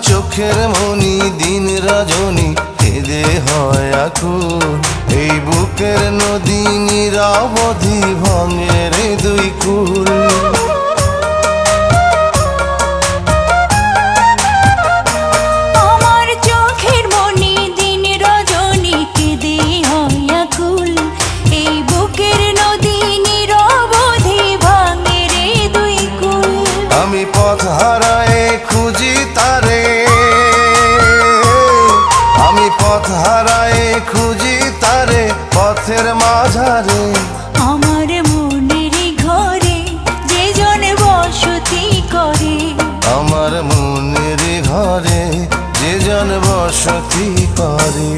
চোখের মনি দিন রজনী কেঁদে হয় আকুল। এই বুকের নদী নিরবধি ভাঙে রে দুই কুল। আমার চোখের মনি দিন রজনী কেঁদে হয় আকুল। এই বুকের নদী নিরবধি ভাঙে রে দুই কুল। আমি পথ হারায়ে খুঁজি তারে, আমি পথ হারায়ে খুঁজি তারে পথের মাঝারে। আমার মনের ঘরে যে জন বসতি করে, আমার মনের ঘরে যে জন বসতি করে।